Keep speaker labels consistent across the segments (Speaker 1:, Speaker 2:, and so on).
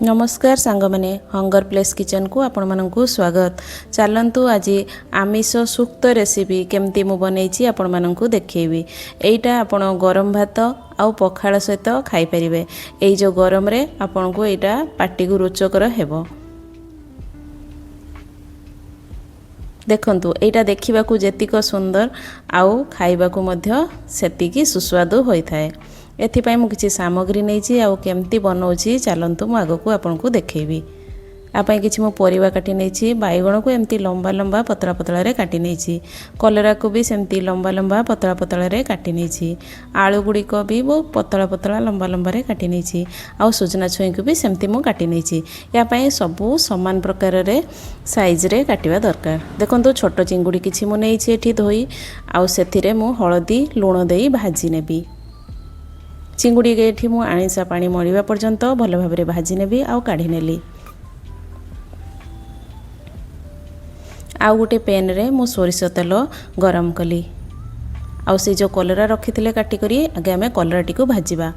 Speaker 1: नमस्कार सांग मैंने हंगर प्लेस किचन को आपण मानकु स्वागत। चलतु आज आमिष सुक्त रेसिपी केमती मु बनई आपण मानकु देखैबी। एटा आपण गरम भात आउ पखाड़ सहित खाई परिबे। एई जो गरम रे आपण को एटा पार्टी को रुचकर हेबो। देखंतु एटा देखिबा को जेतिक सुंदर आउ खाइबा को मध्य सेतिकी सुस्वादु होई थाए। एथिपाई मु किछि सामग्री नेछि आउ केमती बनौछि चलंतु मु आगो को आपन को देखैबी। आपाई किछि मु परिबा काटी नेछि। बाइगण को एमती लंबा लंबा पतला पतला रे काटी नेछि। कलरा को भी सेमती लंबा लंबा पतला पतला रे काटी नेछि। आलू गुडी को भी वो पतला पतला लंबा लंबा रे काटी नेछि। आउ सुजना छुई को भी सेमती मु काटी नेछि। या पाई सबु समान प्रकार रे साइज रे काटिबा दरकार। देखंतु छोट चिंगुडी किछि मु नेछि एठी धोई आउ सेथिरे मु हळदी लूण देई भाजी नेबी। चिंगुडी के एठी मु आनिसा पानी मरिबा पर्यंत भल भाबरे भाजी नेबी आउ काढी नेली। आउ गोटे पैन रे मु सोरिष तेल गरम कली। आउ से जो कलरा रखिथिले काटी करी आगे हमें कलरा टी को भाजीबा।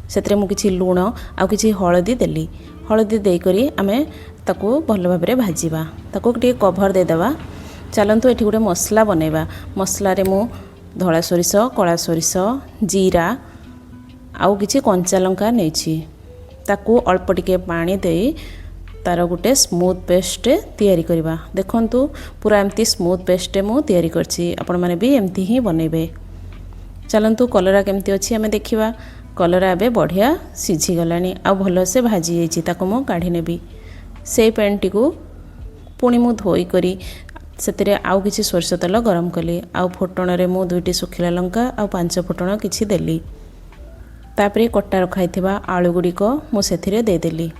Speaker 1: सेतरे मु किछि लूण आउ किछि हळदी देली। हळदी देई करी हमें ताको भल भाबरे भाजीबा। ताको टी कवर दे देबा। चलंतु एठी गोटे मसला बनेबा। मसला रे मु धळा सोरिष कळा सोरिष जीरा आउ किछि कंचा लंका नेछि। ताकू अल्प टिके पानी देई तार गोटे स्मूथ पेस्ट तैयारी करबा। देखंतु पूरा एमती स्मूथ पेस्ट मु तैयारी करछि। आपण माने भी एमती ही बनेबे। चलंतु कलरा केमती अछि हमें देखिबा। कलरा एबे बढ़िया सिझी गलानी आ भलो से भाजी जाइछि। ताको मु काढी नेबी। से पैन टी को पुणी मु धोई करी सेतरे आउ किछि सोरिष तेल गरम कली। आउ फोटण रे मु दुईटी सुखिला लंका आउ 5 फोटण किछि देली। तापरे कट्टा रखाइथिबा आलू गुडी को मु सेथिरे दे देली।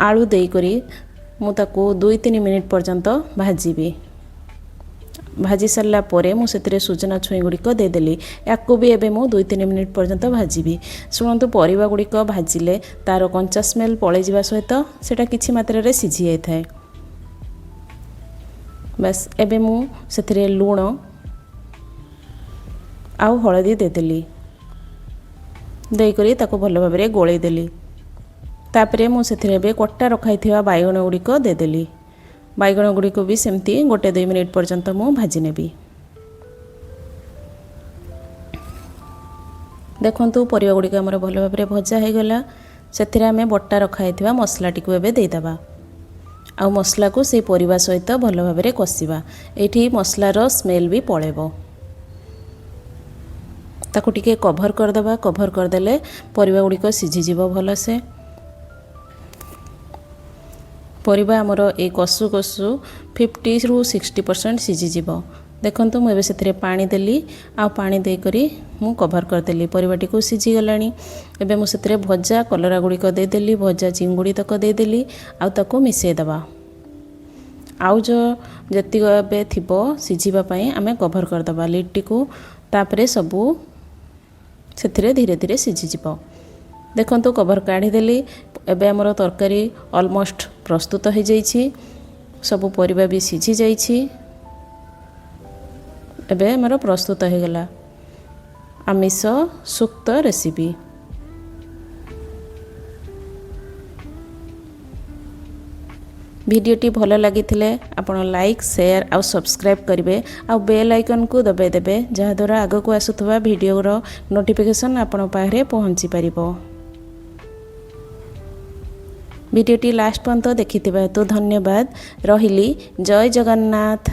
Speaker 1: आलू देई करी मु ताको 2-3 मिनिट पर्यंत भाजीबी। भाजी सरला परे मु सेथिरे सुजना छुई गुडी को दे देली। याको भी एबे मु 2-3 मिनिट पर्यंत भाजीबी। सुनंतु परिबा गुडी को भाजिले तारो कंचा स्मेल पळे जिबा सहित सेटा किछि मात्रा रे सिझी जाय थाए। बस एबे मु सेथिरे लूण आउ हळदी दे देली। देई करी ताको भल भाबरे गोळै देली। तापरे मु सेथिरे बे कट्टा रखाइथिबा बाइगण गुडी को दे देली। बाइगण गुडी को भी सेमती 1-2 मिनिट पर्यंत मु भाजी नेबी। देखंतु परिबा गुडी को हमर भल भाबरे भजा हे गला। सेथिरे हमें बट्टा रखाइथिबा मसला टी को एबे देई दबा। आ मसला को से परिबा सहित भल भाबरे कसिबा। एठी मसला रो स्मेल भी पळेबो। ताको टिके कवर कर दबा। कवर कर देले परिबा गुडी को सिझी जीवो भलो से। परिबा हमर ए कसु कसु 50 रु 60% सिझी जीवो। देखंतु मु एबे सेथिरे पानी देली। आ पानी देई करी मु कवर कर देली। परिबाटी को सिझी गलानी। एबे मु सेथिरे भजा कलरा गुडी को दे देली। भजा चिंगुडी तक दे देली। आ ताको मिसे दबा। आउ जो जति एबे थिबो सिझीबा पई हमें कवर कर दबा लिड टी को। तापरे सबु सेथिरे धीरे धीरे सिझी जीवो। देखंतु कवर काढी देली। एबे हमर तरकारी ऑलमोस्ट प्रस्तुत हो जाइछि। सब परिबा भी सिझी जाइछि। एबे हमर प्रस्तुत हो गला आमिष सुक्त रेसिपी। वीडियोटी भल लगी आपण लाइक शेयर आउ सब्सक्राइब करेंगे। आउ बेल आइकन को दबाई देबे जहाँ द्वारा आग को आसुवा वीडियोर नोटिफिकेशन आपण पाखे पहुँची पारिबो। वीडियोटी लास्ट पर्यंत देखिथिबा हेतु धन्यवाद। रहिली। जय जगन्नाथ।